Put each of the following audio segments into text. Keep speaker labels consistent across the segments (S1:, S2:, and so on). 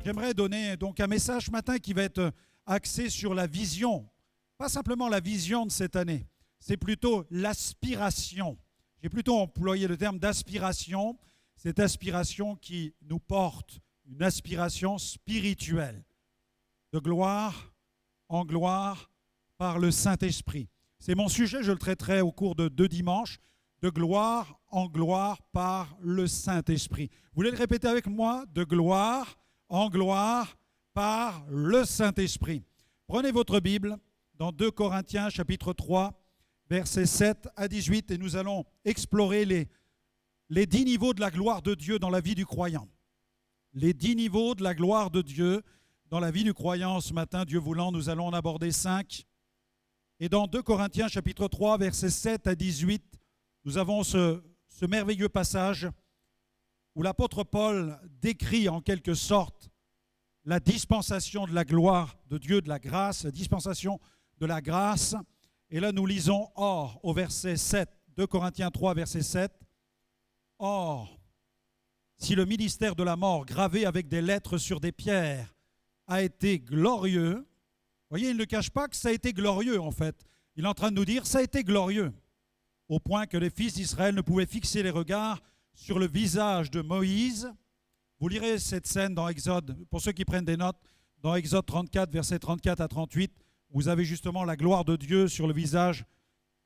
S1: J'aimerais donner donc un message ce matin qui va être axé sur la vision. Pas simplement la vision de cette année, c'est plutôt l'aspiration. J'ai plutôt employé le terme d'aspiration, cette aspiration qui nous porte, une aspiration spirituelle, de gloire en gloire par le Saint-Esprit. C'est mon sujet, je le traiterai au cours de 2 dimanches, de gloire en gloire par le Saint-Esprit. Vous voulez le répéter avec moi? De gloire en gloire par le Saint-Esprit. Prenez votre Bible dans 2 Corinthiens chapitre 3, versets 7 à 18, et nous allons explorer les 10 niveaux de la gloire de Dieu dans la vie du croyant. Les 10 niveaux de la gloire de Dieu dans la vie du croyant. Ce matin, Dieu voulant, nous allons en aborder 5. Et dans 2 Corinthiens chapitre 3, versets 7 à 18, nous avons ce merveilleux passage où l'apôtre Paul décrit en quelque sorte la dispensation de la gloire de Dieu, de la grâce, la dispensation de la grâce. Et là, nous lisons « Or » au verset 7, 2 Corinthiens 3, verset 7. « Or, si le ministère de la mort, gravé avec des lettres sur des pierres, a été glorieux, » vous voyez, il ne cache pas que ça a été glorieux en fait. Il est en train de nous dire « ça a été glorieux » au point que les fils d'Israël ne pouvaient fixer les regards sur le visage de Moïse. Vous lirez cette scène dans Exode, pour ceux qui prennent des notes, dans Exode 34, versets 34 à 38, vous avez justement la gloire de Dieu sur le visage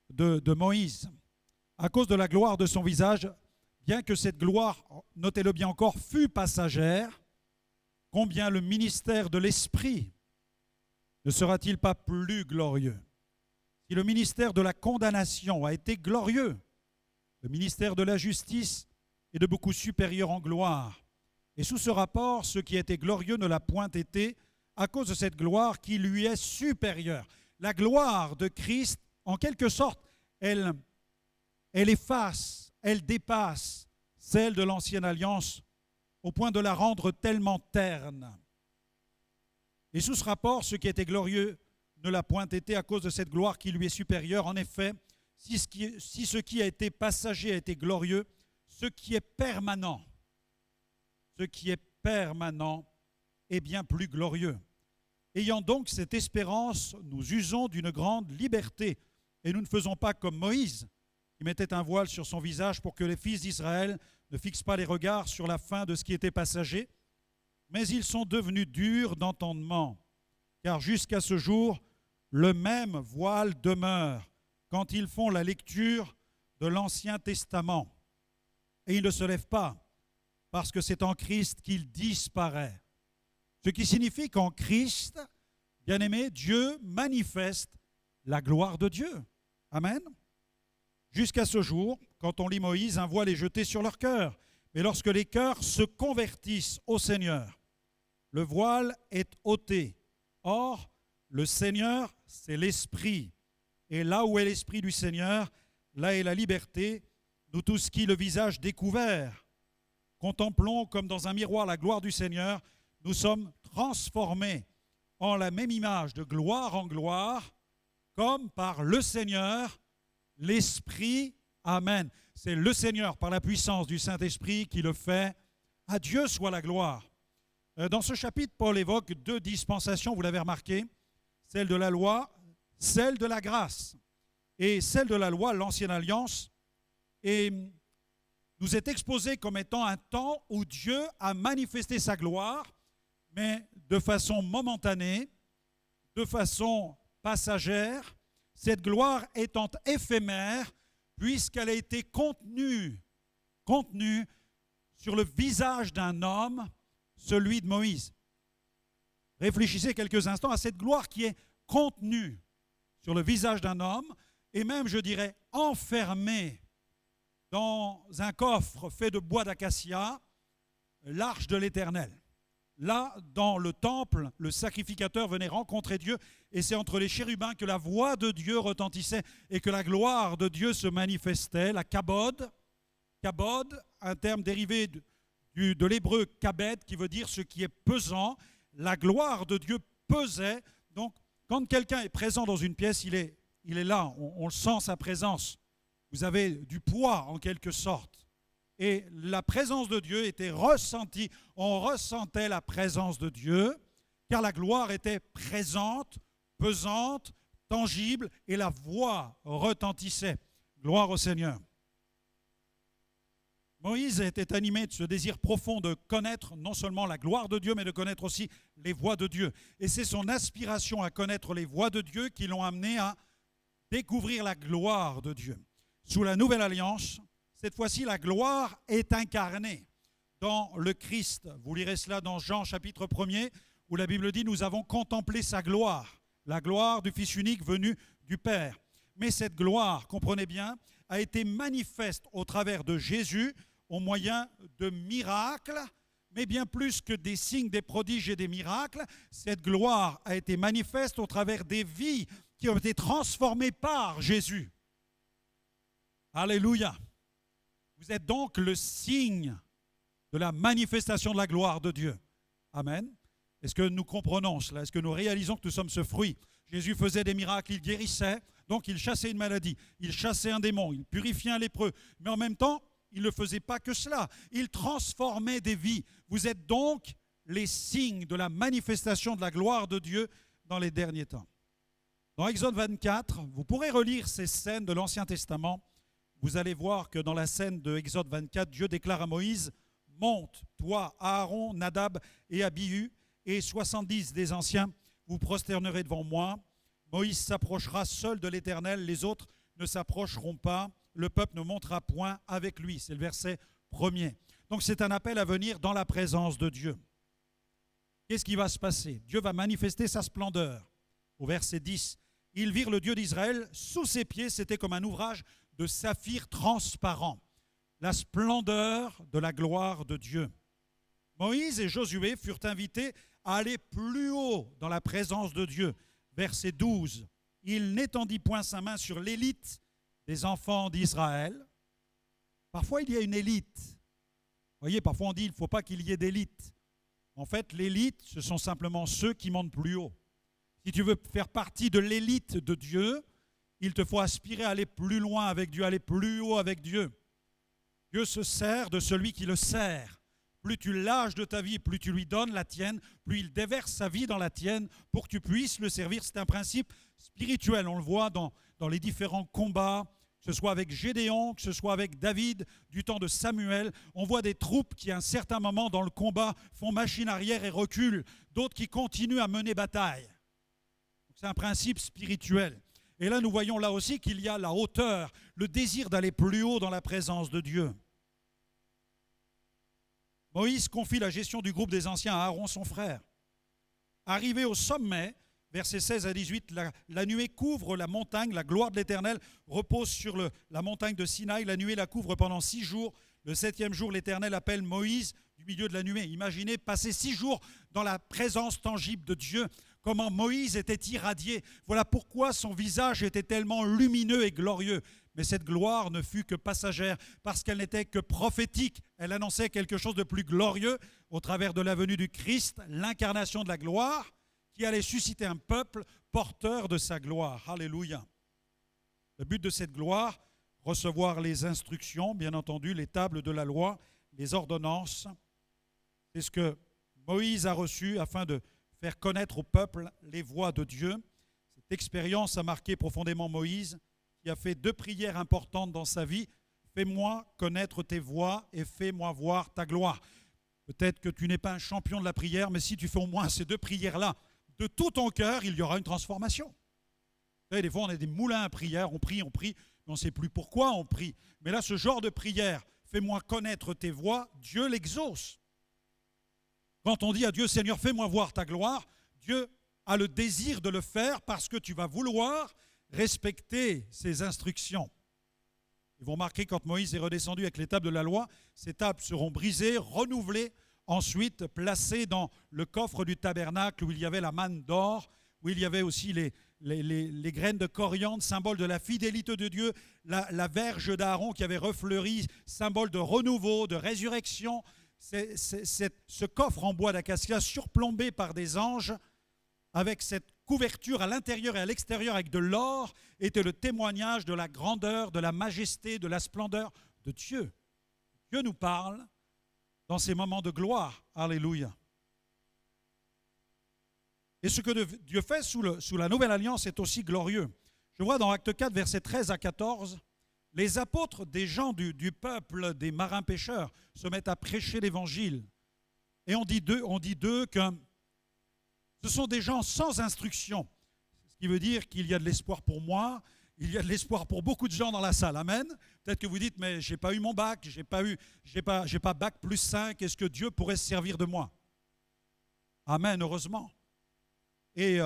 S1: de Moïse. À cause de la gloire de son visage, bien que cette gloire, notez-le bien encore, fût passagère, combien le ministère de l'Esprit ne sera-t-il pas plus glorieux? Si le ministère de la condamnation a été glorieux, le ministère de la justice est de beaucoup supérieur en gloire. Et sous ce rapport, ce qui était glorieux ne l'a point été à cause de cette gloire qui lui est supérieure. La gloire de Christ, en quelque sorte, elle efface, elle dépasse celle de l'ancienne alliance au point de la rendre tellement terne. Et sous ce rapport, ce qui était glorieux ne l'a point été à cause de cette gloire qui lui est supérieure. En effet, si ce qui a été passager a été glorieux, ce qui est permanent est bien plus glorieux. Ayant donc cette espérance, nous usons d'une grande liberté et nous ne faisons pas comme Moïse, qui mettait un voile sur son visage pour que les fils d'Israël ne fixent pas les regards sur la fin de ce qui était passager, mais ils sont devenus durs d'entendement, car jusqu'à ce jour, le même voile demeure quand ils font la lecture de l'Ancien Testament. Et il ne se lève pas, parce que c'est en Christ qu'il disparaît. Ce qui signifie qu'en Christ, bien-aimé, Dieu manifeste la gloire de Dieu. Amen. Jusqu'à ce jour, quand on lit Moïse, un voile est jeté sur leur cœur. Mais lorsque les cœurs se convertissent au Seigneur, le voile est ôté. Or, le Seigneur, c'est l'Esprit. Et là où est l'Esprit du Seigneur, là est la liberté. Nous tous qui, le visage découvert, contemplons comme dans un miroir la gloire du Seigneur, nous sommes transformés en la même image de gloire en gloire, comme par le Seigneur, l'Esprit. Amen. C'est le Seigneur, par la puissance du Saint-Esprit, qui le fait. À Dieu soit la gloire. Dans ce chapitre, Paul évoque 2 dispensations, vous l'avez remarqué, celle de la loi, celle de la grâce. Et celle de la loi, l'ancienne alliance, nous est exposée comme étant un temps où Dieu a manifesté sa gloire, mais de façon momentanée, de façon passagère, cette gloire étant éphémère, puisqu'elle a été contenue sur le visage d'un homme, celui de Moïse. Réfléchissez quelques instants à cette gloire qui est contenue sur le visage d'un homme, et même, je dirais, enfermée dans un coffre fait de bois d'acacia, l'arche de l'Éternel. Là, dans le temple, le sacrificateur venait rencontrer Dieu, et c'est entre les chérubins que la voix de Dieu retentissait et que la gloire de Dieu se manifestait, la kabod. Kabod, un terme dérivé de l'hébreu kabed, qui veut dire ce qui est pesant. La gloire de Dieu pesait. Donc, quand quelqu'un est présent dans une pièce, il est là, on le sent sa présence. Vous avez du poids en quelque sorte. et la présence de Dieu était ressentie. On ressentait la présence de Dieu, car la gloire était présente, pesante, tangible, et la voix retentissait. Gloire au Seigneur. Moïse était animé de ce désir profond de connaître non seulement la gloire de Dieu, mais de connaître aussi les voies de Dieu. Et c'est son aspiration à connaître les voies de Dieu qui l'ont amené à découvrir la gloire de Dieu. Sous la nouvelle alliance, cette fois-ci, la gloire est incarnée dans le Christ. Vous lirez cela dans Jean chapitre 1er, où la Bible dit « Nous avons contemplé sa gloire, la gloire du Fils unique venu du Père. » Mais cette gloire, comprenez bien, a été manifeste au travers de Jésus au moyen de miracles, mais bien plus que des signes, des prodiges et des miracles. Cette gloire a été manifeste au travers des vies qui ont été transformées par Jésus. Alléluia. Vous êtes donc le signe de la manifestation de la gloire de Dieu. Amen. Est-ce que nous comprenons cela? Est-ce que nous réalisons que nous sommes ce fruit? Jésus faisait des miracles, il guérissait, donc il chassait une maladie, il chassait un démon, il purifiait un lépreux. Mais en même temps, il ne faisait pas que cela, il transformait des vies. Vous êtes donc les signes de la manifestation de la gloire de Dieu dans les derniers temps. Dans Exode 24, vous pourrez relire ces scènes de l'Ancien Testament. Vous allez voir que dans la scène de Exode 24, Dieu déclare à Moïse « Monte, toi, Aaron, Nadab et Abihu, et 70 des anciens, vous prosternerez devant moi. Moïse s'approchera seul de l'Éternel, les autres ne s'approcheront pas. Le peuple ne montera point avec lui. » C'est le verset 1er. Donc c'est un appel à venir dans la présence de Dieu. Qu'est-ce qui va se passer? Dieu va manifester sa splendeur. Au verset 10, « Ils virent le Dieu d'Israël, sous ses pieds, c'était comme un ouvrage de saphir transparent. » La splendeur de la gloire de Dieu. Moïse et Josué furent invités à aller plus haut dans la présence de Dieu. Verset 12, « Il n'étendit point sa main sur l'élite des enfants d'Israël. » Parfois, il y a une élite. Vous voyez, parfois on dit qu'il ne faut pas qu'il y ait d'élite. En fait, l'élite, ce sont simplement ceux qui montent plus haut. Si tu veux faire partie de l'élite de Dieu, il te faut aspirer à aller plus loin avec Dieu, aller plus haut avec Dieu. Dieu se sert de celui qui le sert. Plus tu lâches de ta vie, plus tu lui donnes la tienne, plus il déverse sa vie dans la tienne pour que tu puisses le servir. C'est un principe spirituel. On le voit dans les différents combats, que ce soit avec Gédéon, que ce soit avec David, du temps de Samuel. On voit des troupes qui, à un certain moment dans le combat, font machine arrière et reculent. D'autres qui continuent à mener bataille. C'est un principe spirituel. Et là, nous voyons là aussi qu'il y a la hauteur, le désir d'aller plus haut dans la présence de Dieu. Moïse confie la gestion du groupe des anciens à Aaron, son frère. Arrivé au sommet, versets 16 à 18, la nuée couvre la montagne, la gloire de l'Éternel repose sur la montagne de Sinaï. La nuée la couvre pendant 6 jours. Le 7e jour, l'Éternel appelle Moïse du milieu de la nuée. Imaginez passer 6 jours dans la présence tangible de Dieu. Comment Moïse était irradié. Voilà pourquoi son visage était tellement lumineux et glorieux. Mais cette gloire ne fut que passagère parce qu'elle n'était que prophétique. Elle annonçait quelque chose de plus glorieux au travers de la venue du Christ, l'incarnation de la gloire, qui allait susciter un peuple porteur de sa gloire. Alléluia. Le but de cette gloire, recevoir les instructions, bien entendu, les tables de la loi, les ordonnances. C'est ce que Moïse a reçu afin de faire connaître au peuple les voies de Dieu. Cette expérience a marqué profondément Moïse, qui a fait 2 prières importantes dans sa vie. Fais-moi connaître tes voies et fais-moi voir ta gloire. Peut-être que tu n'es pas un champion de la prière, mais si tu fais au moins ces 2 prières-là, de tout ton cœur, il y aura une transformation. Vous savez, des fois, on est des moulins à prière, on prie, mais on ne sait plus pourquoi on prie. Mais là, ce genre de prière, fais-moi connaître tes voies, Dieu l'exauce. Quand on dit à Dieu, Seigneur, fais-moi voir ta gloire, Dieu a le désir de le faire parce que tu vas vouloir respecter ses instructions. Ils vont marquer quand Moïse est redescendu avec les tables de la loi, ces tables seront brisées, renouvelées, ensuite placées dans le coffre du tabernacle où il y avait la manne d'or, où il y avait aussi les graines de coriandre, symbole de la fidélité de Dieu, la verge d'Aaron qui avait refleuri, symbole de renouveau, de résurrection. Ce coffre en bois d'acacia surplombé par des anges avec cette couverture à l'intérieur et à l'extérieur avec de l'or était le témoignage de la grandeur, de la majesté, de la splendeur de Dieu. Dieu nous parle dans ces moments de gloire. Alléluia. Et ce que Dieu fait sous la Nouvelle Alliance est aussi glorieux. Je vois dans Acte 4, versets 13 à 14, les apôtres des gens du peuple, des marins pêcheurs, se mettent à prêcher l'Évangile. Et on dit d'eux que ce sont des gens sans instruction. Ce qui veut dire qu'il y a de l'espoir pour moi, il y a de l'espoir pour beaucoup de gens dans la salle. Amen. Peut-être que vous dites, mais je n'ai pas eu mon bac, j'ai pas bac plus 5, est-ce que Dieu pourrait se servir de moi? Amen, heureusement. Et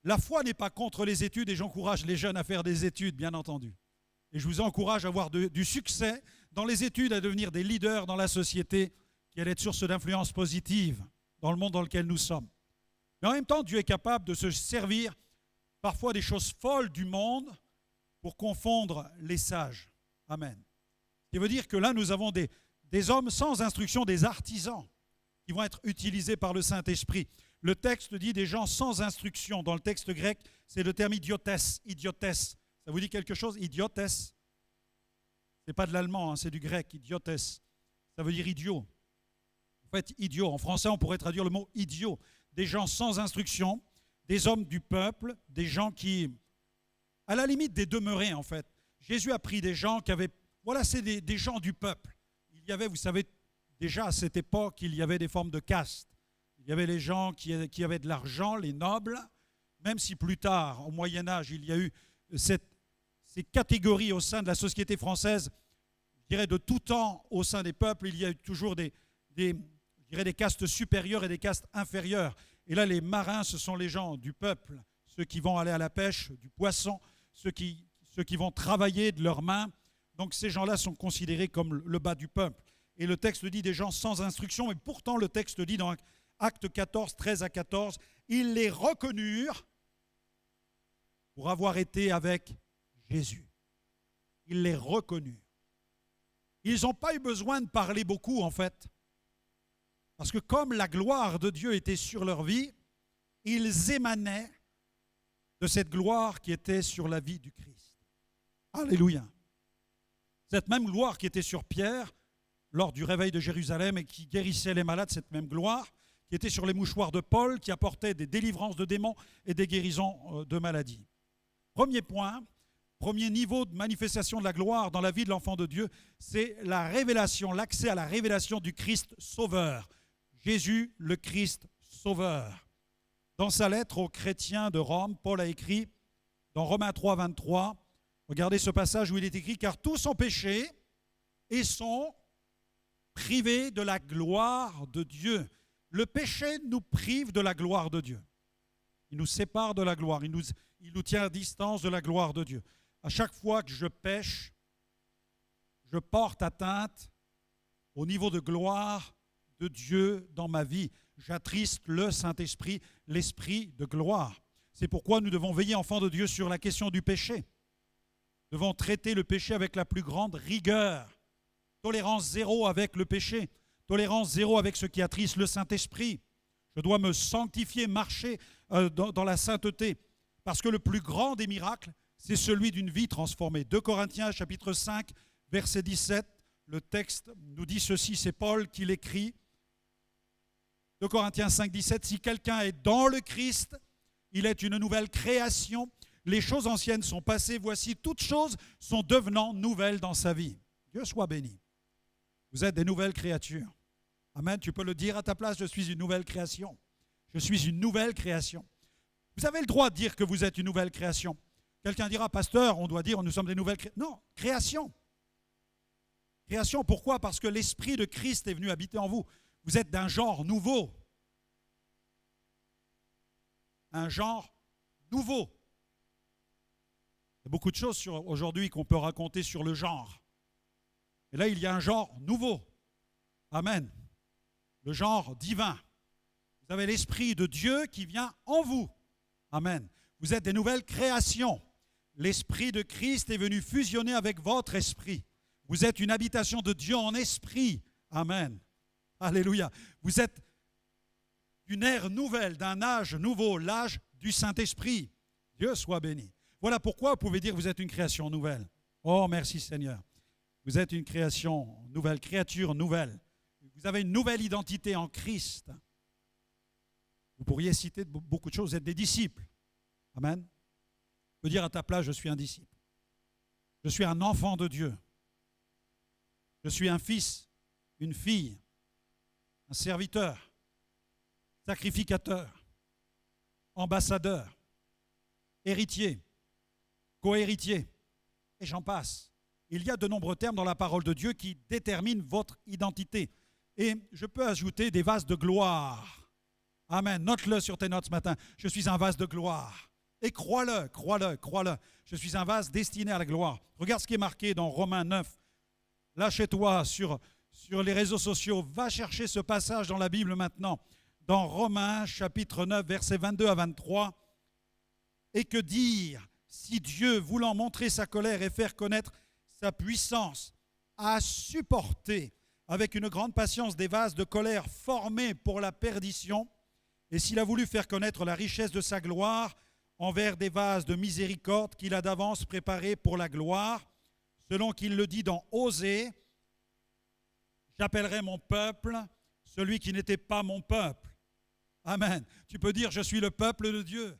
S1: la foi n'est pas contre les études et j'encourage les jeunes à faire des études, bien entendu. Et je vous encourage à avoir du succès dans les études, à devenir des leaders dans la société qui allait être source d'influence positive dans le monde dans lequel nous sommes. Mais en même temps, Dieu est capable de se servir parfois des choses folles du monde pour confondre les sages. Amen. Ce qui veut dire que là, nous avons des hommes sans instruction, des artisans qui vont être utilisés par le Saint-Esprit. Le texte dit des gens sans instruction. Dans le texte grec, c'est le terme idiotesse. Idiotesse. Ça vous dit quelque chose? Idiotesse. Ce n'est pas de l'allemand, hein, c'est du grec, idiotesse. Ça veut dire idiot. En fait, idiot. En français, on pourrait traduire le mot idiot. Des gens sans instruction, des hommes du peuple, des gens qui, à la limite des demeurés en fait. Jésus a pris des gens qui avaient, voilà, c'est des gens du peuple. Il y avait, vous savez, déjà à cette époque, il y avait des formes de caste. Il y avait les gens qui avaient de l'argent, les nobles, même si plus tard, au Moyen-Âge, il y a eu ces catégories au sein de la société française, je dirais de tout temps, au sein des peuples, il y a eu toujours des castes supérieures et des castes inférieures. Et là, les marins, ce sont les gens du peuple, ceux qui vont aller à la pêche, du poisson, ceux qui vont travailler de leurs mains. Donc ces gens-là sont considérés comme le bas du peuple. Et le texte dit des gens sans instruction, et pourtant le texte dit dans Acte 14, 13 à 14, ils les reconnurent pour avoir été avec Jésus. Ils les reconnurent. Ils n'ont pas eu besoin de parler beaucoup en fait. Parce que comme la gloire de Dieu était sur leur vie, ils émanaient de cette gloire qui était sur la vie du Christ. Alléluia. Cette même gloire qui était sur Pierre lors du réveil de Jérusalem et qui guérissait les malades, cette même gloire qui était sur les mouchoirs de Paul, qui apportait des délivrances de démons et des guérisons de maladies. Premier point, premier niveau de manifestation de la gloire dans la vie de l'enfant de Dieu, c'est la révélation, l'accès à la révélation du Christ sauveur. Jésus, le Christ sauveur. Dans sa lettre aux chrétiens de Rome, Paul a écrit, dans Romains 3, 23, regardez ce passage où il est écrit « Car tous ont péché et sont privés de la gloire de Dieu. » Le péché nous prive de la gloire de Dieu. Il nous sépare de la gloire, il nous tient à distance de la gloire de Dieu. À chaque fois que je pêche, je porte atteinte au niveau de gloire de Dieu dans ma vie. J'attriste le Saint-Esprit, l'Esprit de gloire. C'est pourquoi nous devons veiller, enfants de Dieu, sur la question du péché. Nous devons traiter le péché avec la plus grande rigueur. Tolérance zéro avec le péché. Tolérance zéro avec ce qui attriste le Saint-Esprit. Je dois me sanctifier, marcher dans la sainteté. Parce que le plus grand des miracles, c'est celui d'une vie transformée. 2 Corinthiens chapitre 5, verset 17, le texte nous dit ceci, c'est Paul qui l'écrit. 2 Corinthiens 5, 17, si quelqu'un est dans le Christ, il est une nouvelle création. Les choses anciennes sont passées, voici, toutes choses sont devenant nouvelles dans sa vie. Dieu soit béni. Vous êtes des nouvelles créatures. Amen, tu peux le dire à ta place, je suis une nouvelle création. Je suis une nouvelle création. Vous avez le droit de dire que vous êtes une nouvelle création. Quelqu'un dira, pasteur, on doit dire nous sommes des nouvelles créations. Non, création. Création, pourquoi? Parce que l'Esprit de Christ est venu habiter en vous. Vous êtes d'un genre nouveau. Un genre nouveau. Il y a beaucoup de choses aujourd'hui qu'on peut raconter sur le genre. Et là, il y a un genre nouveau. Amen. Le genre divin. Vous avez l'Esprit de Dieu qui vient en vous. Amen. Vous êtes des nouvelles créations. L'Esprit de Christ est venu fusionner avec votre esprit. Vous êtes une habitation de Dieu en esprit. Amen. Alléluia. Vous êtes d'une ère nouvelle, d'un âge nouveau, l'âge du Saint-Esprit. Dieu soit béni. Voilà pourquoi vous pouvez dire que vous êtes une création nouvelle. Oh, merci Seigneur. Vous êtes une création nouvelle, créature nouvelle. Vous avez une nouvelle identité en Christ. Vous pourriez citer beaucoup de choses. Vous êtes des disciples. Amen. Tu peux dire à ta place, je suis un disciple. Je suis un enfant de Dieu. Je suis un fils, une fille, un serviteur, sacrificateur, ambassadeur, héritier, co-héritier, et j'en passe. Il y a de nombreux termes dans la parole de Dieu qui déterminent votre identité. Et je peux ajouter des vases de gloire. Amen. Note-le sur tes notes ce matin. Je suis un vase de gloire. Et crois-le, crois-le, crois-le. Je suis un vase destiné à la gloire. Regarde ce qui est marqué dans Romains 9. Là, chez toi, sur les réseaux sociaux, va chercher ce passage dans la Bible maintenant. Dans Romains, chapitre 9, versets 22 à 23. Et que dire si Dieu, voulant montrer sa colère et faire connaître sa puissance, a supporté avec une grande patience des vases de colère formés pour la perdition, et s'il a voulu faire connaître la richesse de sa gloire envers des vases de miséricorde qu'il a d'avance préparés pour la gloire, selon qu'il le dit dans Osée, j'appellerai mon peuple celui qui n'était pas mon peuple. Amen. Tu peux dire, je suis le peuple de Dieu. Le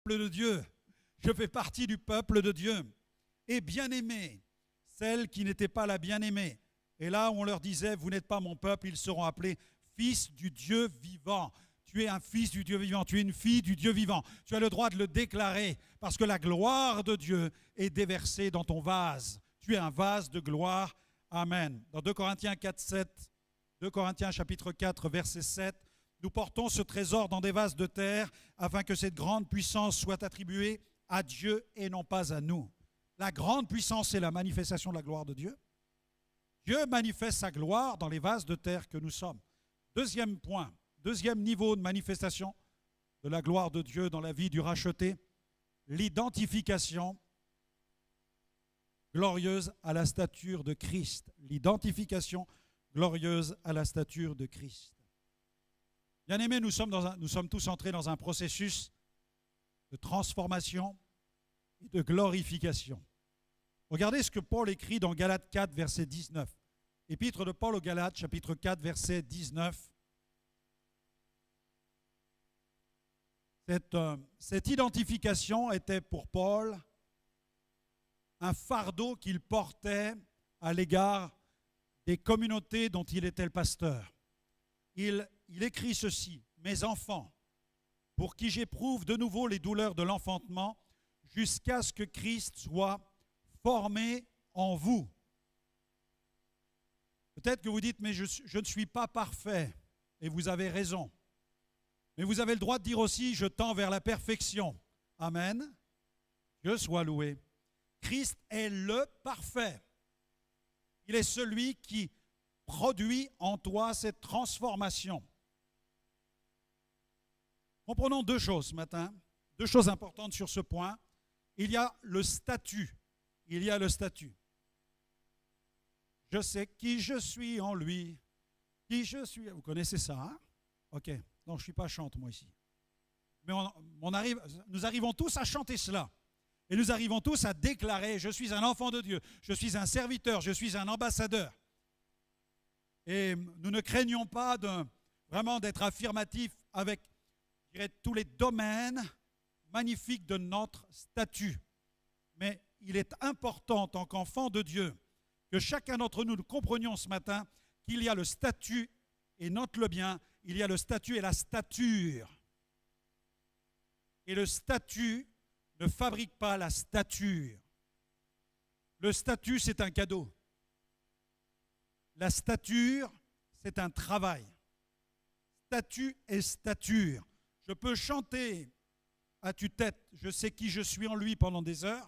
S1: peuple de Dieu. Je fais partie du peuple de Dieu. Et bien-aimée, celle qui n'était pas la bien-aimée. Et là où on leur disait, vous n'êtes pas mon peuple, ils seront appelés fils du Dieu vivant. Tu es un fils du Dieu vivant, tu es une fille du Dieu vivant. Tu as le droit de le déclarer parce que la gloire de Dieu est déversée dans ton vase. Tu es un vase de gloire. Amen. Dans 2 Corinthiens 4, 7, 2 Corinthiens chapitre 4, verset 7, nous portons ce trésor dans des vases de terre afin que cette grande puissance soit attribuée à Dieu et non pas à nous. La grande puissance, c'est la manifestation de la gloire de Dieu. Dieu manifeste sa gloire dans les vases de terre que nous sommes. Deuxième point, deuxième niveau de manifestation de la gloire de Dieu dans la vie du racheté, l'identification glorieuse à la stature de Christ. L'identification glorieuse à la stature de Christ. Bien-aimés, nous sommes tous entrés dans un processus de transformation et de glorification. Regardez ce que Paul écrit dans Galates 4, verset 19. Épître de Paul aux Galates, chapitre 4, verset 19. Cette identification était pour Paul un fardeau qu'il portait à l'égard des communautés dont il était le pasteur. Il écrit ceci, « Mes enfants, pour qui j'éprouve de nouveau les douleurs de l'enfantement, jusqu'à ce que Christ soit formé en vous. » Peut-être que vous dites, mais je ne suis pas parfait, et vous avez raison. Mais vous avez le droit de dire aussi, je tends vers la perfection. Amen. Dieu soit loué. Christ est le parfait. Il est celui qui produit en toi cette transformation. Comprenons deux choses ce matin, deux choses importantes sur ce point. Il y a le statut. Il y a le statut. Je sais qui je suis en lui. Qui je suis. Vous connaissez ça, hein? OK. Non, je ne suis pas chante, moi, ici. Mais nous arrivons tous à chanter cela. Et nous arrivons tous à déclarer, je suis un enfant de Dieu, je suis un serviteur, je suis un ambassadeur. Et nous ne craignons pas vraiment d'être affirmatifs avec, je dirais, tous les domaines magnifiques de notre statut. Mais il est important, en tant qu'enfant de Dieu, que chacun d'entre nous comprenions ce matin qu'il y a le statut, et note-le bien, il y a le statut et la stature. Et le statut ne fabrique pas la stature. Le statut, c'est un cadeau. La stature, c'est un travail. Statut et stature. Je peux chanter à tue-tête, je sais qui je suis en lui pendant des heures,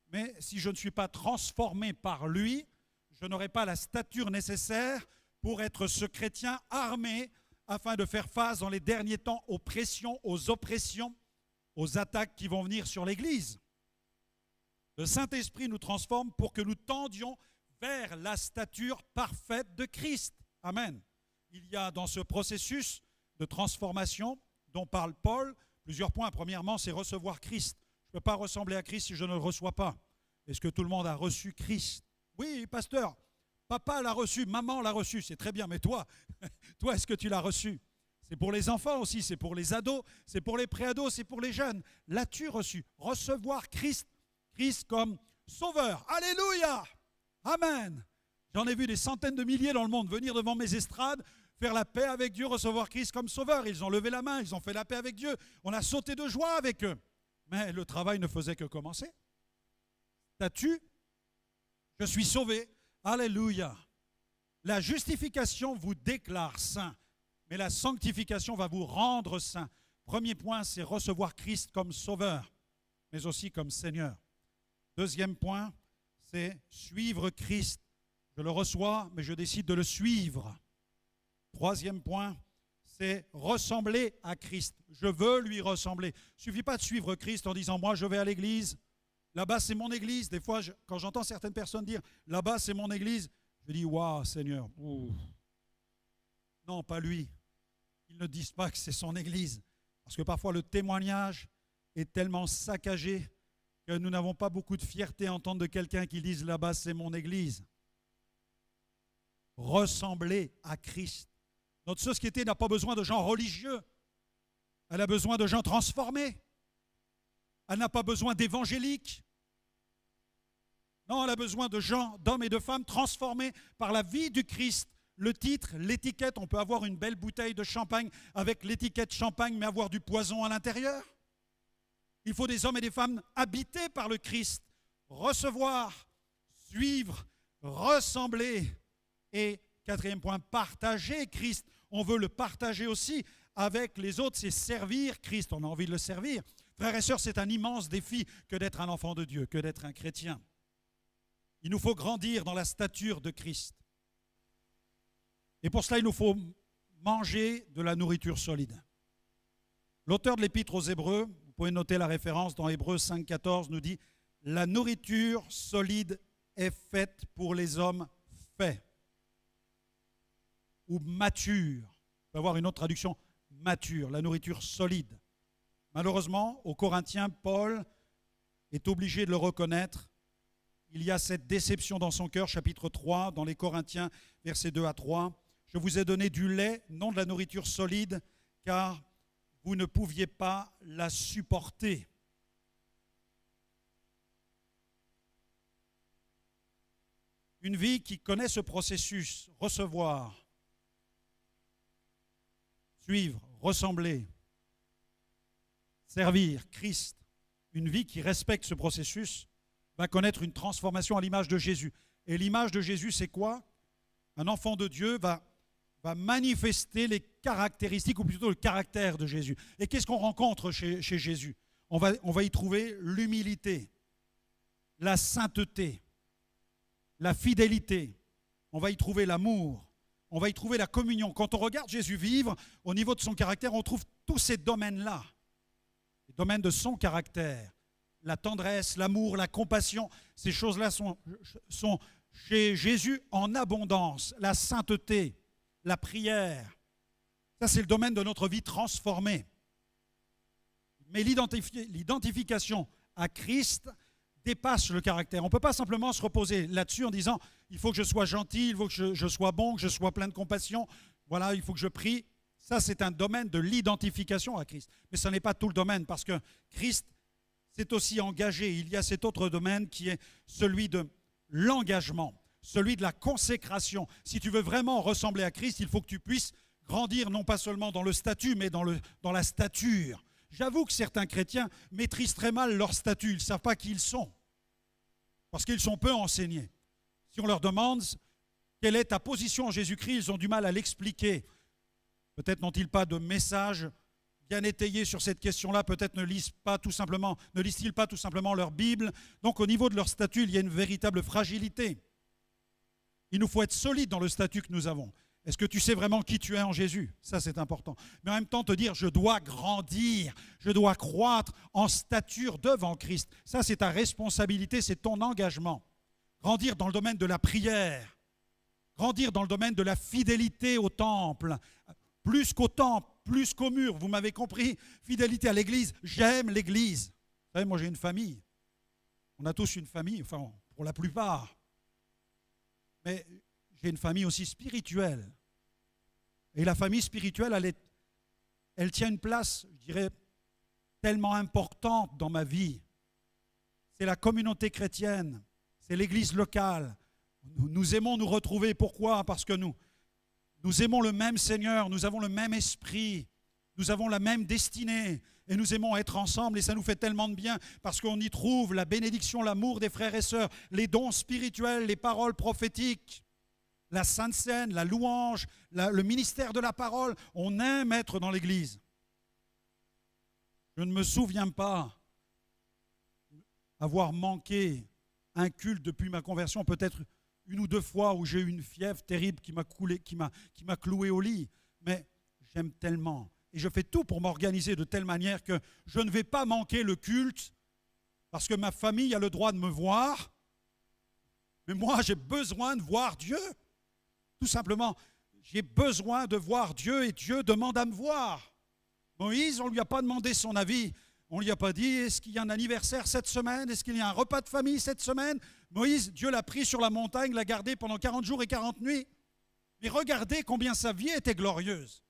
S1: mais si je ne suis pas transformé par lui, je n'aurai pas la stature nécessaire pour être ce chrétien armé afin de faire face dans les derniers temps aux pressions, aux oppressions, aux attaques qui vont venir sur l'Église. Le Saint-Esprit nous transforme pour que nous tendions vers la stature parfaite de Christ. Amen. Il y a dans ce processus de transformation dont parle Paul plusieurs points. Premièrement, c'est recevoir Christ. Je ne peux pas ressembler à Christ si je ne le reçois pas. Est-ce que tout le monde a reçu Christ? Oui, pasteur, papa l'a reçu, maman l'a reçu, c'est très bien, mais toi, toi, est-ce que tu l'as reçu? C'est pour les enfants aussi, c'est pour les ados, c'est pour les préados, c'est pour les jeunes. L'as-tu reçu? Recevoir Christ, Christ comme sauveur. Alléluia! Amen! J'en ai vu des centaines de milliers dans le monde venir devant mes estrades, faire la paix avec Dieu, recevoir Christ comme sauveur. Ils ont levé la main, ils ont fait la paix avec Dieu. On a sauté de joie avec eux. Mais le travail ne faisait que commencer. T'as-tu? Je suis sauvé. Alléluia. La justification vous déclare saint, mais la sanctification va vous rendre saint. Premier point, c'est recevoir Christ comme sauveur, mais aussi comme Seigneur. Deuxième point, c'est suivre Christ. Je le reçois, mais je décide de le suivre. Troisième point, c'est ressembler à Christ. Je veux lui ressembler. Il ne suffit pas de suivre Christ en disant « moi, je vais à l'église, là-bas, c'est mon église ». Des fois, quand j'entends certaines personnes dire « là-bas, c'est mon église », je dis « waouh, Seigneur, ouh. » Non, pas lui. Ils ne disent pas que c'est son église. Parce que parfois, le témoignage est tellement saccagé que nous n'avons pas beaucoup de fierté à entendre de quelqu'un qui dise « là-bas, c'est mon église ». Ressembler à Christ. Notre société n'a pas besoin de gens religieux. Elle a besoin de gens transformés. Elle n'a pas besoin d'évangéliques. Non, elle a besoin de gens, d'hommes et de femmes transformés par la vie du Christ. Le titre, l'étiquette, on peut avoir une belle bouteille de champagne avec l'étiquette champagne, mais avoir du poison à l'intérieur. Il faut des hommes et des femmes habités par le Christ, recevoir, suivre, ressembler. Et quatrième point, partager Christ. On veut le partager aussi avec les autres, c'est servir Christ. On a envie de le servir. Frères et sœurs, c'est un immense défi que d'être un enfant de Dieu, que d'être un chrétien. Il nous faut grandir dans la stature de Christ. Et pour cela, il nous faut manger de la nourriture solide. L'auteur de l'Épître aux Hébreux, vous pouvez noter la référence dans Hébreux 5,14, nous dit « La nourriture solide est faite pour les hommes faits » ou matures. On peut avoir une autre traduction, mature, la nourriture solide. Malheureusement, aux Corinthiens, Paul est obligé de le reconnaître. Il y a cette déception dans son cœur, chapitre 3, dans les Corinthiens, versets 2 à 3. Je vous ai donné du lait, non de la nourriture solide, car vous ne pouviez pas la supporter. Une vie qui connaît ce processus, recevoir, suivre, ressembler, servir Christ, une vie qui respecte ce processus, va connaître une transformation à l'image de Jésus. Et l'image de Jésus, c'est quoi? Un enfant de Dieu va manifester les caractéristiques, ou plutôt le caractère de Jésus. Et qu'est-ce qu'on rencontre chez Jésus? On va y trouver l'humilité, la sainteté, la fidélité. On va y trouver l'amour. On va y trouver la communion. Quand on regarde Jésus vivre, au niveau de son caractère, on trouve tous ces domaines-là. Les domaines de son caractère. La tendresse, l'amour, la compassion. Ces choses-là sont chez Jésus en abondance. La sainteté, la prière. Ça, c'est le domaine de notre vie transformée. Mais l'identification à Christ dépasse le caractère. On ne peut pas simplement se reposer là-dessus en disant « il faut que je sois gentil, il faut que je sois bon, que je sois plein de compassion, voilà, il faut que je prie ». Ça, c'est un domaine de l'identification à Christ. Mais ce n'est pas tout le domaine, parce que Christ s'est aussi engagé. Il y a cet autre domaine qui est celui de l'engagement, celui de la consécration. Si tu veux vraiment ressembler à Christ, il faut que tu puisses grandir non pas seulement dans le statut, mais dans la stature. J'avoue que certains chrétiens maîtrisent très mal leur statut. Ils ne savent pas qui ils sont, parce qu'ils sont peu enseignés. Si on leur demande quelle est ta position en Jésus-Christ, ils ont du mal à l'expliquer. Peut-être n'ont-ils pas de message bien étayé sur cette question-là. Peut-être ne lisent-ils pas tout simplement leur Bible. Donc au niveau de leur statut, il y a une véritable fragilité. Il nous faut être solide dans le statut que nous avons. Est-ce que tu sais vraiment qui tu es en Jésus? Ça, c'est important. Mais en même temps, te dire, je dois grandir, je dois croître en stature devant Christ. Ça, c'est ta responsabilité, c'est ton engagement. Grandir dans le domaine de la prière, grandir dans le domaine de la fidélité au temple, plus qu'au temple, plus qu'au mur. Vous m'avez compris? Fidélité à l'Église, j'aime l'Église. Vous savez, moi, j'ai une famille. On a tous une famille, enfin, pour la plupart. Mais j'ai une famille aussi spirituelle. Et la famille spirituelle, elle tient une place, je dirais, tellement importante dans ma vie. C'est la communauté chrétienne, c'est l'église locale. Nous aimons nous retrouver. Pourquoi? Parce que nous aimons le même Seigneur, nous avons le même esprit, nous avons la même destinée et nous aimons être ensemble et ça nous fait tellement de bien parce qu'on y trouve la bénédiction, l'amour des frères et sœurs, les dons spirituels, les paroles prophétiques, la Sainte Seine, la louange, le ministère de la parole. On aime être dans l'église. Je ne me souviens pas avoir manqué un culte depuis ma conversion, peut-être une ou deux fois où j'ai eu une fièvre terrible qui m'a cloué au lit. Mais j'aime tellement. Et je fais tout pour m'organiser de telle manière que je ne vais pas manquer le culte parce que ma famille a le droit de me voir. Mais moi, j'ai besoin de voir Dieu. Tout simplement, j'ai besoin de voir Dieu et Dieu demande à me voir. Moïse, on ne lui a pas demandé son avis. On ne lui a pas dit, est-ce qu'il y a un anniversaire cette semaine? Est-ce qu'il y a un repas de famille cette semaine? Moïse, Dieu l'a pris sur la montagne, l'a gardé pendant 40 jours et 40 nuits. Mais regardez combien sa vie était glorieuse.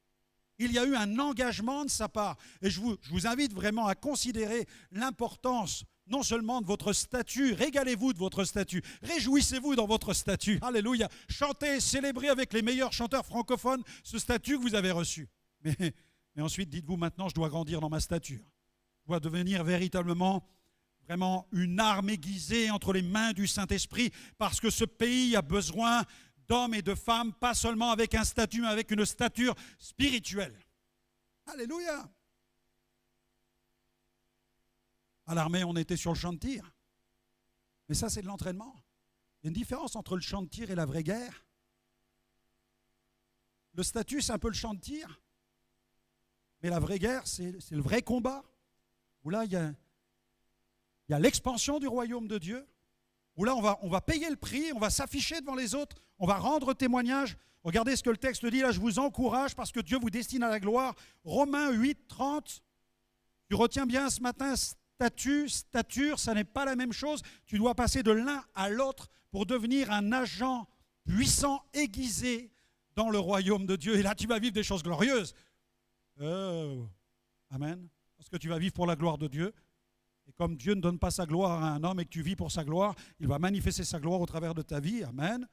S1: Il y a eu un engagement de sa part. Et je vous invite vraiment à considérer l'importance non seulement de votre statut, régalez-vous de votre statut, réjouissez-vous dans votre statut. Alléluia. Chantez, célébrez avec les meilleurs chanteurs francophones ce statut que vous avez reçu. Mais ensuite, dites-vous maintenant, je dois grandir dans ma stature. Je dois devenir véritablement, vraiment une arme aiguisée entre les mains du Saint-Esprit parce que ce pays a besoin d'hommes et de femmes, pas seulement avec un statut, mais avec une stature spirituelle. Alléluia. À l'armée, on était sur le champ de tir. Mais ça, c'est de l'entraînement. Il y a une différence entre le champ de tir et la vraie guerre. Le statut, c'est un peu le champ de tir. Mais la vraie guerre, c'est le vrai combat. Où là, il y a l'expansion du royaume de Dieu. Où là, on va payer le prix, on va s'afficher devant les autres, on va rendre témoignage. Regardez ce que le texte dit, là, je vous encourage parce que Dieu vous destine à la gloire. Romains 8, 30. Tu retiens bien ce matin, stature, ça n'est pas la même chose. Tu dois passer de l'un à l'autre pour devenir un agent puissant, aiguisé dans le royaume de Dieu. Et là, tu vas vivre des choses glorieuses. Amen. Parce que tu vas vivre pour la gloire de Dieu. Et comme Dieu ne donne pas sa gloire à un homme et que tu vis pour sa gloire, il va manifester sa gloire au travers de ta vie. Amen.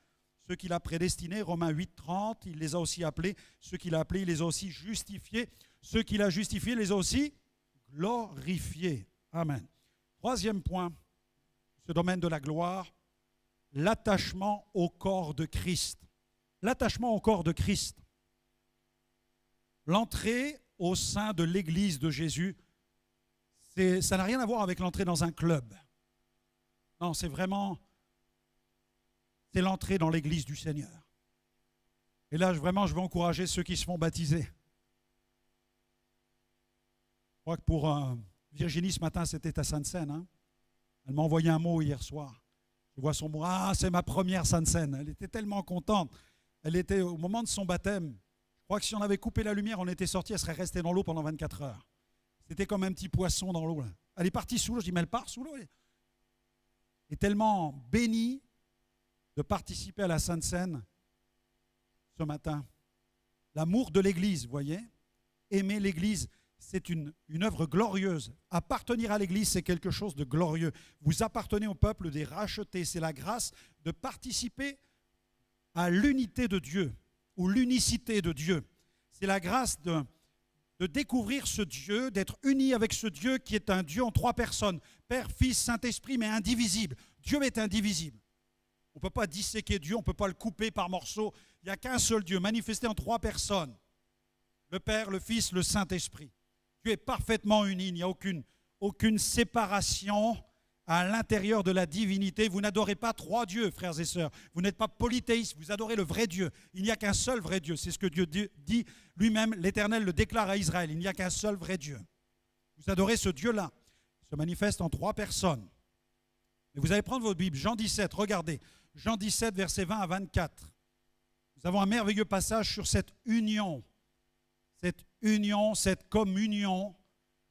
S1: Ceux qu'il a prédestinés, Romains 8, 30, il les a aussi appelés. Ceux qu'il a appelés, il les a aussi justifiés. Ceux qu'il a justifiés, il les a aussi glorifiés. Amen. Troisième point, ce domaine de la gloire, l'attachement au corps de Christ. L'attachement au corps de Christ. L'entrée au sein de l'Église de Jésus, ça n'a rien à voir avec l'entrée dans un club. Non, c'est l'entrée dans l'Église du Seigneur. Et là, vraiment, je veux encourager ceux qui se font baptiser. Je crois que pour Virginie, ce matin, c'était à Sainte-Seine. Hein? Elle m'a envoyé un mot hier soir. Je vois son mot. Ah, c'est ma première Sainte-Seine. Elle était tellement contente. Elle était au moment de son baptême. Je crois que si on avait coupé la lumière, on était sorti, elle serait restée dans l'eau pendant 24 heures. C'était comme un petit poisson dans l'eau. Elle est partie sous l'eau. Je dis, mais elle part sous l'eau. Elle est tellement bénie de participer à la Sainte Seine ce matin. L'amour de l'Église, vous voyez, aimer l'Église, c'est une œuvre glorieuse. Appartenir à l'Église, c'est quelque chose de glorieux. Vous appartenez au peuple des rachetés. C'est la grâce de participer à l'unité de Dieu ou l'unicité de Dieu. C'est la grâce de découvrir ce Dieu, d'être uni avec ce Dieu qui est un Dieu en trois personnes, Père, Fils, Saint-Esprit, mais indivisible. Dieu est indivisible. On ne peut pas disséquer Dieu, on ne peut pas le couper par morceaux. Il n'y a qu'un seul Dieu, manifesté en trois personnes. Le Père, le Fils, le Saint-Esprit. Dieu est parfaitement uni, il n'y a aucune séparation à l'intérieur de la divinité. Vous n'adorez pas trois dieux, frères et sœurs. Vous n'êtes pas polythéistes, vous adorez le vrai Dieu. Il n'y a qu'un seul vrai Dieu. C'est ce que Dieu dit lui-même. L'Éternel le déclare à Israël. Il n'y a qu'un seul vrai Dieu. Vous adorez ce Dieu-là. Il se manifeste en trois personnes. Et vous allez prendre votre Bible, Jean 17, regardez. Jean 17, versets 20 à 24. Nous avons un merveilleux passage sur cette union, cette communion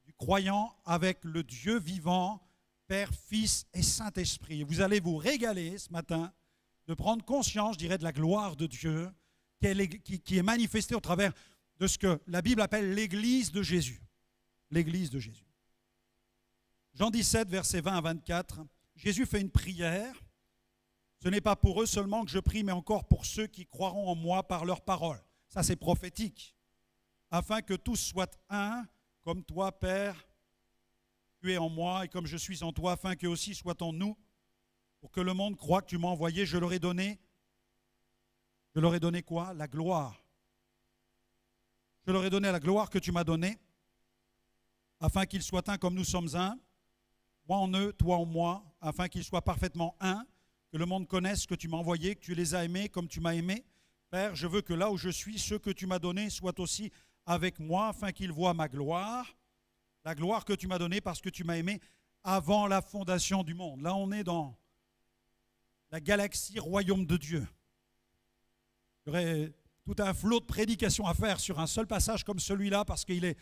S1: du croyant avec le Dieu vivant, Père, Fils et Saint-Esprit. Vous allez vous régaler ce matin de prendre conscience, je dirais, de la gloire de Dieu qui est manifestée au travers de ce que la Bible appelle l'Église de Jésus. L'Église de Jésus. Jean 17, versets 20 à 24, Jésus fait une prière. Ce n'est pas pour eux seulement que je prie, mais encore pour ceux qui croiront en moi par leur parole. Ça, c'est prophétique. Afin que tous soient un, comme toi, Père, tu es en moi et comme je suis en toi, afin qu'eux aussi soient en nous, pour que le monde croie que tu m'as envoyé. Je leur ai donné quoi? La gloire. Je leur ai donné la gloire que tu m'as donnée, afin qu'ils soient un comme nous sommes un, moi en eux, toi en moi, afin qu'ils soient parfaitement un, que le monde connaisse que tu m'as envoyé, que tu les as aimés comme tu m'as aimé. Père, je veux que là où je suis, ceux que tu m'as donnés soient aussi avec moi, afin qu'ils voient ma gloire, la gloire que tu m'as donnée parce que tu m'as aimé avant la fondation du monde. Là, on est dans la galaxie royaume de Dieu. Il y aurait tout un flot de prédications à faire sur un seul passage comme celui-là parce qu'il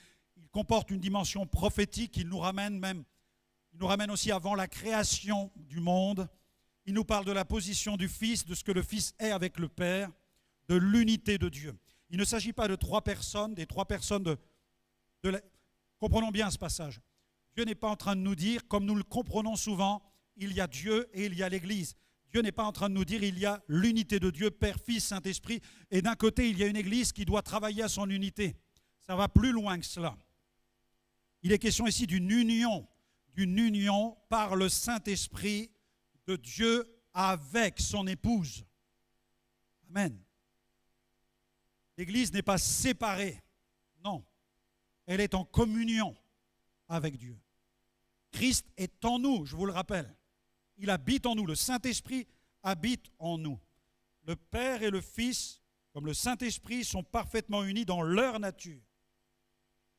S1: comporte une dimension prophétique. Il nous ramène aussi avant la création du monde. Il nous parle de la position du Fils, de ce que le Fils est avec le Père, de l'unité de Dieu. Il ne s'agit pas de trois personnes, des trois personnes Comprenons bien ce passage. Dieu n'est pas en train de nous dire, comme nous le comprenons souvent, il y a Dieu et il y a l'Église. Dieu n'est pas en train de nous dire, il y a l'unité de Dieu, Père, Fils, Saint-Esprit, et d'un côté, il y a une Église qui doit travailler à son unité. Ça va plus loin que cela. Il est question ici d'une union par le Saint-Esprit de Dieu avec son épouse. Amen. L'Église n'est pas séparée, non. Elle est en communion avec Dieu. Christ est en nous, je vous le rappelle. Il habite en nous, le Saint-Esprit habite en nous. Le Père et le Fils, comme le Saint-Esprit, sont parfaitement unis dans leur nature.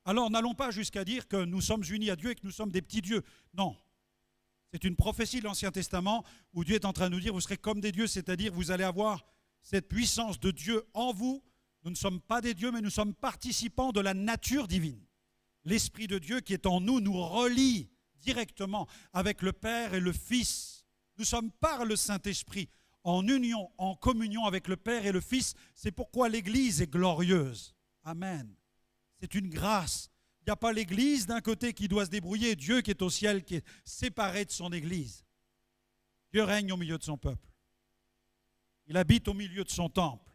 S1: Alors n'allons pas jusqu'à dire que nous sommes unis à Dieu et que nous sommes des petits dieux. Non. C'est une prophétie de l'Ancien Testament où Dieu est en train de nous dire, vous serez comme des dieux, c'est-à-dire vous allez avoir cette puissance de Dieu en vous. Nous ne sommes pas des dieux, mais nous sommes participants de la nature divine. L'Esprit de Dieu qui est en nous nous relie directement avec le Père et le Fils. Nous sommes par le Saint-Esprit en union, en communion avec le Père et le Fils. C'est pourquoi l'Église est glorieuse. Amen. C'est une grâce. Il n'y a pas l'Église d'un côté qui doit se débrouiller, Dieu qui est au ciel, qui est séparé de son Église. Dieu règne au milieu de son peuple. Il habite au milieu de son temple.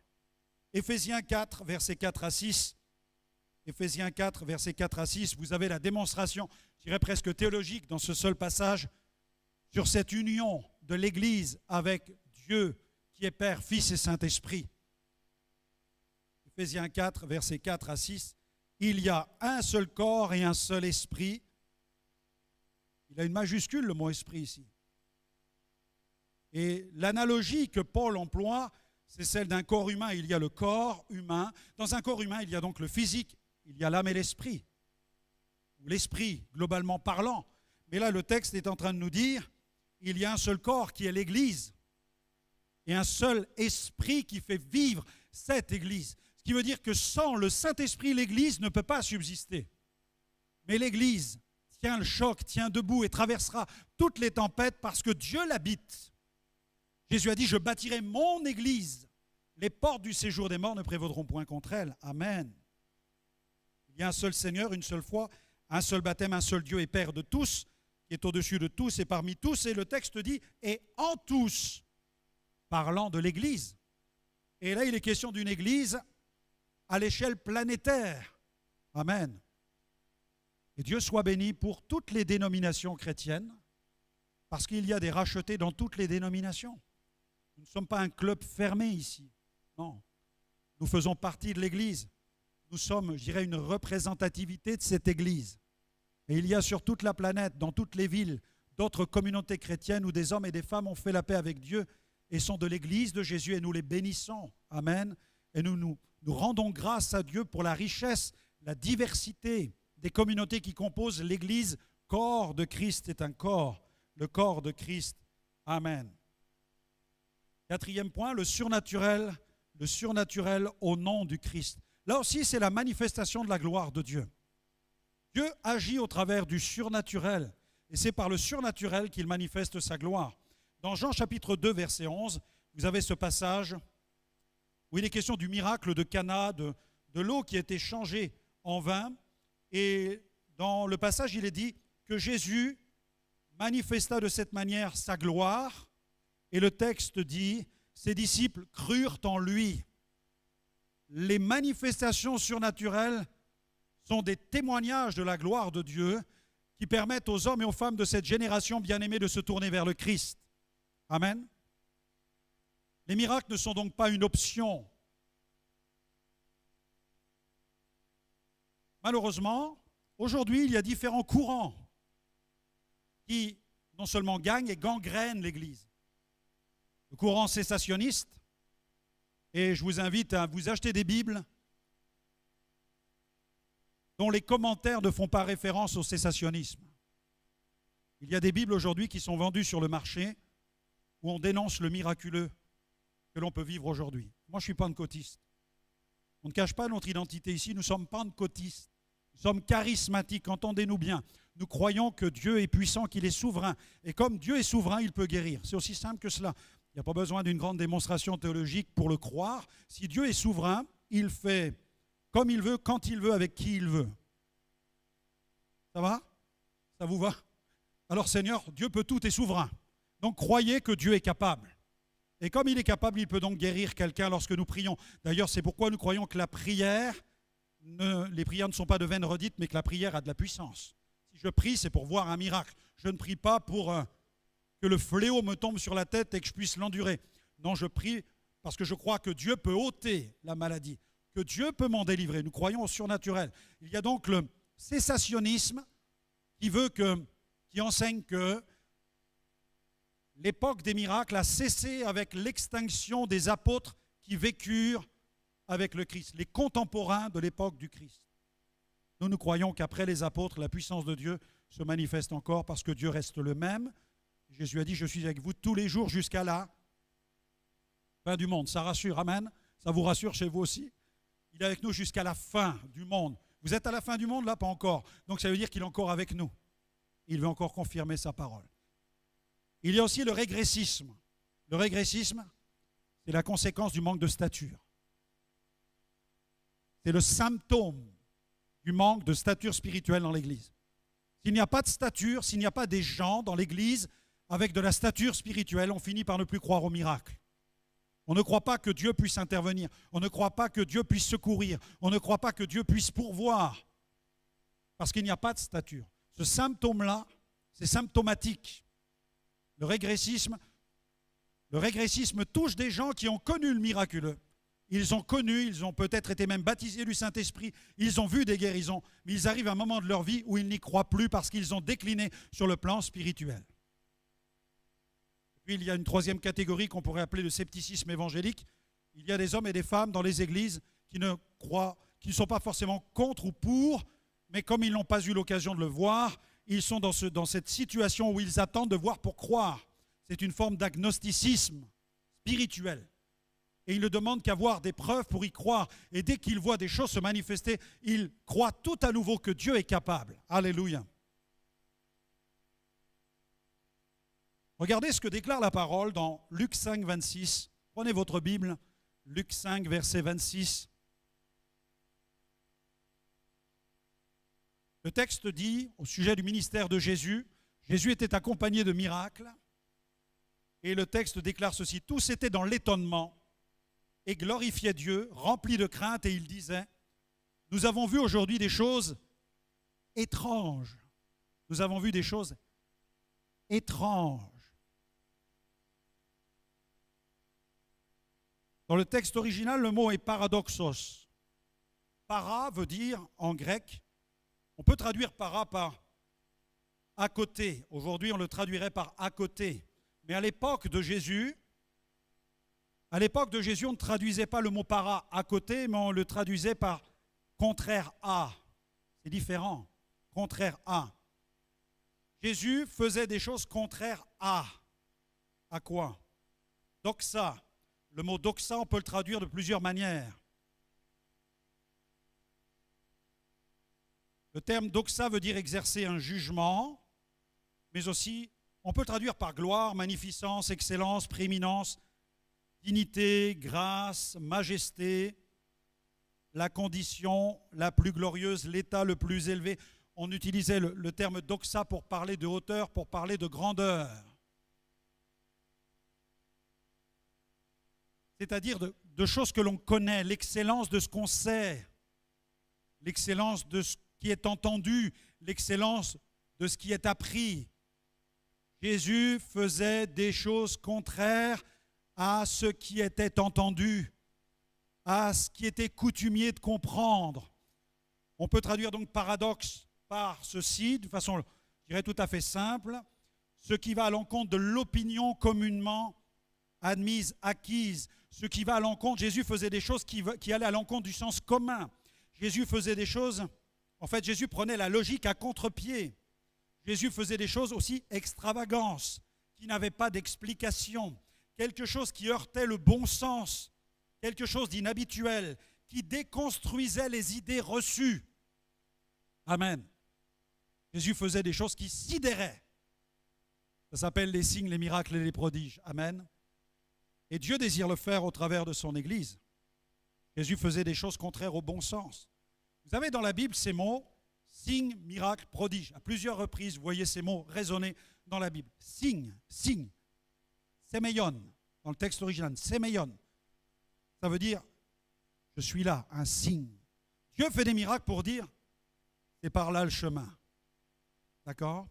S1: Éphésiens 4, versets 4 à 6. Éphésiens 4, versets 4 à 6, vous avez la démonstration, je dirais presque théologique, dans ce seul passage, sur cette union de l'Église avec Dieu, qui est Père, Fils et Saint-Esprit. Éphésiens 4, versets 4 à 6. Il y a un seul corps et un seul esprit. Il a une majuscule, le mot esprit, ici. Et l'analogie que Paul emploie, c'est celle d'un corps humain. Il y a le corps humain. Dans un corps humain, il y a donc le physique, il y a l'âme et l'esprit. Ou l'esprit, globalement parlant. Mais là, le texte est en train de nous dire, il y a un seul corps qui est l'Église. Et un seul esprit qui fait vivre cette Église. Ce qui veut dire que sans le Saint-Esprit, l'Église ne peut pas subsister. Mais l'Église tient le choc, tient debout et traversera toutes les tempêtes parce que Dieu l'habite. Jésus a dit, je bâtirai mon Église. Les portes du séjour des morts ne prévaudront point contre elle. Amen. Il y a un seul Seigneur, une seule foi, un seul baptême, un seul Dieu et Père de tous, qui est au-dessus de tous et parmi tous. Et le texte dit, et en tous, parlant de l'Église. Et là, il est question d'une Église à l'échelle planétaire. Amen. Et Dieu soit béni pour toutes les dénominations chrétiennes, parce qu'il y a des rachetés dans toutes les dénominations. Nous ne sommes pas un club fermé ici. Non. Nous faisons partie de l'Église. Nous sommes, je dirais, une représentativité de cette Église. Et il y a sur toute la planète, dans toutes les villes, d'autres communautés chrétiennes où des hommes et des femmes ont fait la paix avec Dieu et sont de l'Église de Jésus et nous les bénissons. Amen. Et nous rendons grâce à Dieu pour la richesse, la diversité des communautés qui composent l'Église. Corps de Christ est un corps, le corps de Christ. Amen. Quatrième point, le surnaturel au nom du Christ. Là aussi, c'est la manifestation de la gloire de Dieu. Dieu agit au travers du surnaturel et c'est par le surnaturel qu'il manifeste sa gloire. Dans Jean chapitre 2, verset 11, vous avez ce passage où il est question du miracle de Cana, de l'eau qui a été changée en vin. Et dans le passage, il est dit que Jésus manifesta de cette manière sa gloire. Et le texte dit, ses disciples crurent en lui. Les manifestations surnaturelles sont des témoignages de la gloire de Dieu qui permettent aux hommes et aux femmes de cette génération bien-aimée de se tourner vers le Christ. Amen. Les miracles ne sont donc pas une option. Malheureusement, aujourd'hui, il y a différents courants qui non seulement gagnent et gangrènent l'Église. Le courant cessationniste, et je vous invite à vous acheter des Bibles dont les commentaires ne font pas référence au cessationnisme. Il y a des Bibles aujourd'hui qui sont vendues sur le marché où on dénonce le miraculeux que l'on peut vivre aujourd'hui. Moi, je suis pentecôtiste. On ne cache pas notre identité ici, nous sommes pentecôtistes. Nous sommes charismatiques, entendez-nous bien. Nous croyons que Dieu est puissant, qu'il est souverain. Et comme Dieu est souverain, il peut guérir. C'est aussi simple que cela. Il n'y a pas besoin d'une grande démonstration théologique pour le croire. Si Dieu est souverain, il fait comme il veut, quand il veut, avec qui il veut. Ça va? Ça vous va? Alors Seigneur, Dieu peut tout et souverain. Donc croyez que Dieu est capable. Et comme il est capable, il peut donc guérir quelqu'un lorsque nous prions. D'ailleurs, c'est pourquoi nous croyons que la prière, les prières ne sont pas de vaines redites, mais que la prière a de la puissance. Si je prie, c'est pour voir un miracle. Je ne prie pas pour que le fléau me tombe sur la tête et que je puisse l'endurer. Non, je prie parce que je crois que Dieu peut ôter la maladie, que Dieu peut m'en délivrer. Nous croyons au surnaturel. Il y a donc le cessationnisme qui enseigne que l'époque des miracles a cessé avec l'extinction des apôtres qui vécurent avec le Christ, les contemporains de l'époque du Christ. Nous croyons qu'après les apôtres, la puissance de Dieu se manifeste encore parce que Dieu reste le même. Jésus a dit, je suis avec vous tous les jours jusqu'à la fin du monde. Ça rassure, amen. Ça vous rassure chez vous aussi? Il est avec nous jusqu'à la fin du monde. Vous êtes à la fin du monde, là, pas encore. Donc ça veut dire qu'il est encore avec nous. Il veut encore confirmer sa parole. Il y a aussi le régressisme. Le régressisme, c'est la conséquence du manque de stature. C'est le symptôme du manque de stature spirituelle dans l'Église. S'il n'y a pas de stature, s'il n'y a pas des gens dans l'Église avec de la stature spirituelle, on finit par ne plus croire au miracle. On ne croit pas que Dieu puisse intervenir. On ne croit pas que Dieu puisse secourir. On ne croit pas que Dieu puisse pourvoir. Parce qu'il n'y a pas de stature. Ce symptôme-là, c'est symptomatique. Le régressisme touche des gens qui ont connu le miraculeux. Ils ont connu, ils ont peut-être été même baptisés du Saint-Esprit, ils ont vu des guérisons, mais ils arrivent à un moment de leur vie où ils n'y croient plus parce qu'ils ont décliné sur le plan spirituel. Puis il y a une troisième catégorie qu'on pourrait appeler le scepticisme évangélique. Il y a des hommes et des femmes dans les églises qui ne sont pas forcément contre ou pour, mais comme ils n'ont pas eu l'occasion de le voir, ils sont dans cette situation où ils attendent de voir pour croire. C'est une forme d'agnosticisme spirituel. Et ils ne demandent qu'à voir des preuves pour y croire. Et dès qu'ils voient des choses se manifester, ils croient tout à nouveau que Dieu est capable. Alléluia. Regardez ce que déclare la parole dans Luc 5, 26. Prenez votre Bible, Luc 5, verset 26. Le texte dit, au sujet du ministère de Jésus, Jésus était accompagné de miracles. Et le texte déclare ceci, tous étaient dans l'étonnement et glorifiaient Dieu, remplis de crainte, et ils disaient, nous avons vu aujourd'hui des choses étranges. Nous avons vu des choses étranges. Dans le texte original, le mot est paradoxos. Para veut dire, en grec, on peut traduire para par à côté. Aujourd'hui, on le traduirait par à côté. Mais à l'époque de Jésus, on ne traduisait pas le mot para à côté, mais on le traduisait par contraire à. C'est différent. Contraire à. Jésus faisait des choses contraires à. À quoi? Doxa. Le mot doxa, on peut le traduire de plusieurs manières. Le terme doxa veut dire exercer un jugement, mais aussi, on peut traduire par gloire, magnificence, excellence, prééminence. dignité, grâce, majesté, la condition la plus glorieuse, l'état le plus élevé. On utilisait le terme doxa pour parler de hauteur, pour parler de grandeur. C'est-à-dire de choses que l'on connaît, l'excellence de ce qu'on sait, l'excellence de ce qui est entendu, l'excellence de ce qui est appris. Jésus faisait des choses contraires à ce qui était entendu, à ce qui était coutumier de comprendre. On peut traduire donc paradoxe par ceci, de façon, je dirais, tout à fait simple, ce qui va à l'encontre de l'opinion communément admise, acquise, ce qui va à l'encontre. Jésus faisait des choses qui allaient à l'encontre du sens commun. Jésus faisait des choses, en fait, Jésus prenait la logique à contre-pied. Jésus faisait des choses aussi extravagantes, qui n'avaient pas d'explication, quelque chose qui heurtait le bon sens, quelque chose d'inhabituel, qui déconstruisait les idées reçues. Amen. Jésus faisait des choses qui sidéraient. Ça s'appelle les signes, les miracles et les prodiges. Amen. Et Dieu désire le faire au travers de son Église. Jésus faisait des choses contraires au bon sens. Vous avez dans la Bible ces mots, signe, miracle, prodige. À plusieurs reprises, vous voyez ces mots résonner dans la Bible. Signe, signe, sémeion, dans le texte original, sémeion. Ça veut dire, je suis là, un signe. Dieu fait des miracles pour dire, c'est par là le chemin. D'accord?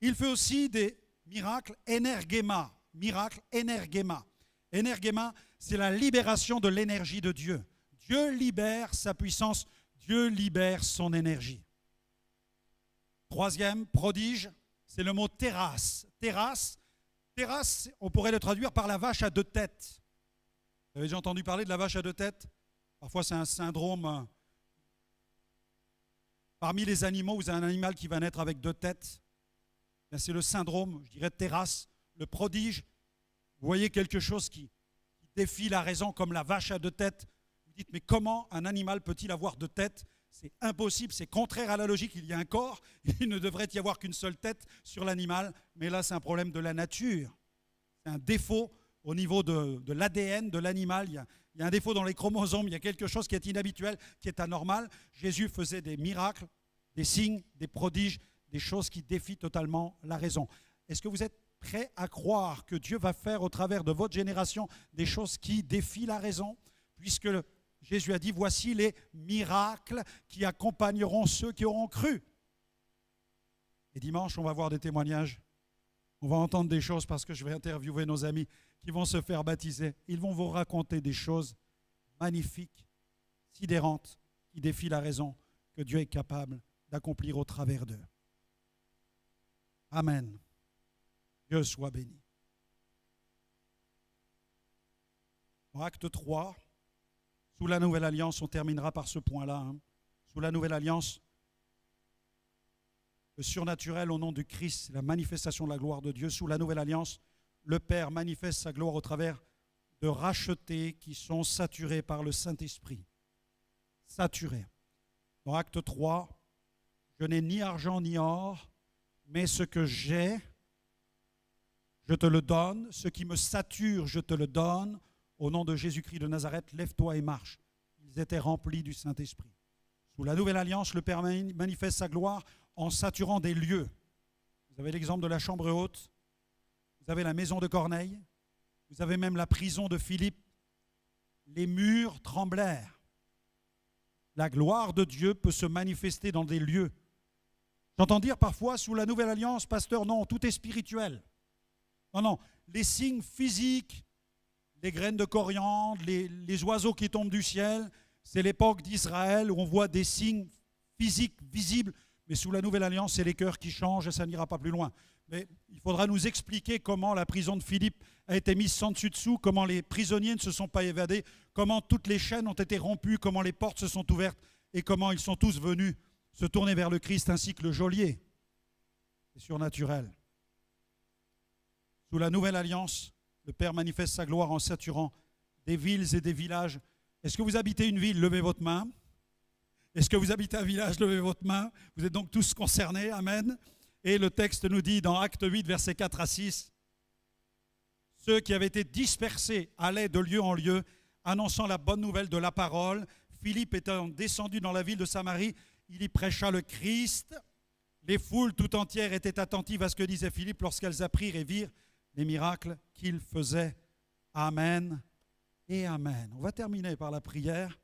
S1: Il fait aussi des miracles énergéma. Miracle énergéma. Énergéma, c'est la libération de l'énergie de Dieu. Dieu libère sa puissance, Dieu libère son énergie. Troisième, prodige, c'est le mot terrasse. Terrasse, on pourrait le traduire par la vache à deux têtes. Vous avez déjà entendu parler de la vache à deux têtes? Parfois, c'est un syndrome. Parmi les animaux, vous avez un animal qui va naître avec deux têtes. C'est le syndrome, je dirais, de terrasse. Le prodige, vous voyez quelque chose qui défie la raison, comme la vache à deux têtes. Vous dites, mais comment un animal peut-il avoir deux têtes? C'est impossible, c'est contraire à la logique. Il y a un corps, il ne devrait y avoir qu'une seule tête sur l'animal. Mais là, c'est un problème de la nature. C'est un défaut au niveau de l'ADN de l'animal. Il y a un défaut dans les chromosomes, il y a quelque chose qui est inhabituel, qui est anormal. Jésus faisait des miracles, des signes, des prodiges, des choses qui défient totalement la raison. Est-ce que vous êtes prêts à croire que Dieu va faire au travers de votre génération des choses qui défient la raison? Puisque Jésus a dit, voici les miracles qui accompagneront ceux qui auront cru. Et dimanche, on va voir des témoignages. On va entendre des choses parce que je vais interviewer nos amis qui vont se faire baptiser. Ils vont vous raconter des choses magnifiques, sidérantes, qui défient la raison que Dieu est capable d'accomplir au travers d'eux. Amen. Dieu soit béni. En acte 3, sous la Nouvelle Alliance, on terminera par ce point-là. Sous la Nouvelle Alliance, le surnaturel au nom du Christ, la manifestation de la gloire de Dieu. Sous la Nouvelle Alliance, le Père manifeste sa gloire au travers de rachetés qui sont saturés par le Saint-Esprit. Saturés. Dans acte 3, je n'ai ni argent ni or, mais ce que j'ai, je te le donne. Ce qui me sature, je te le donne. Au nom de Jésus-Christ de Nazareth, lève-toi et marche. Ils étaient remplis du Saint-Esprit. Sous la Nouvelle Alliance, le Père manifeste sa gloire en saturant des lieux. Vous avez l'exemple de la chambre haute, vous avez la maison de Corneille, vous avez même la prison de Philippe. Les murs tremblèrent. La gloire de Dieu peut se manifester dans des lieux. J'entends dire parfois, sous la Nouvelle Alliance, pasteur, non, tout est spirituel. Non, les signes physiques, les graines de coriandre, les oiseaux qui tombent du ciel, c'est l'époque d'Israël où on voit des signes physiques visibles, mais sous la Nouvelle Alliance, c'est les cœurs qui changent et ça n'ira pas plus loin. Mais il faudra nous expliquer comment la prison de Philippe a été mise sans dessus-dessous, comment les prisonniers ne se sont pas évadés, comment toutes les chaînes ont été rompues, comment les portes se sont ouvertes et comment ils sont tous venus se tourner vers le Christ ainsi que le geôlier. C'est surnaturel. Sous la Nouvelle Alliance, le Père manifeste sa gloire en saturant des villes et des villages. Est-ce que vous habitez une ville? Levez votre main. Est-ce que vous habitez un village? Levez votre main. Vous êtes donc tous concernés. Amen. Et le texte nous dit dans Acte 8, versets 4 à 6, Ceux qui avaient été dispersés allaient de lieu en lieu, annonçant la bonne nouvelle de la parole. Philippe étant descendu dans la ville de Samarie, il y prêcha le Christ. Les foules tout entières étaient attentives à ce que disait Philippe lorsqu'elles apprirent et virent les miracles qu'il faisait. Amen et Amen. On va terminer par la prière.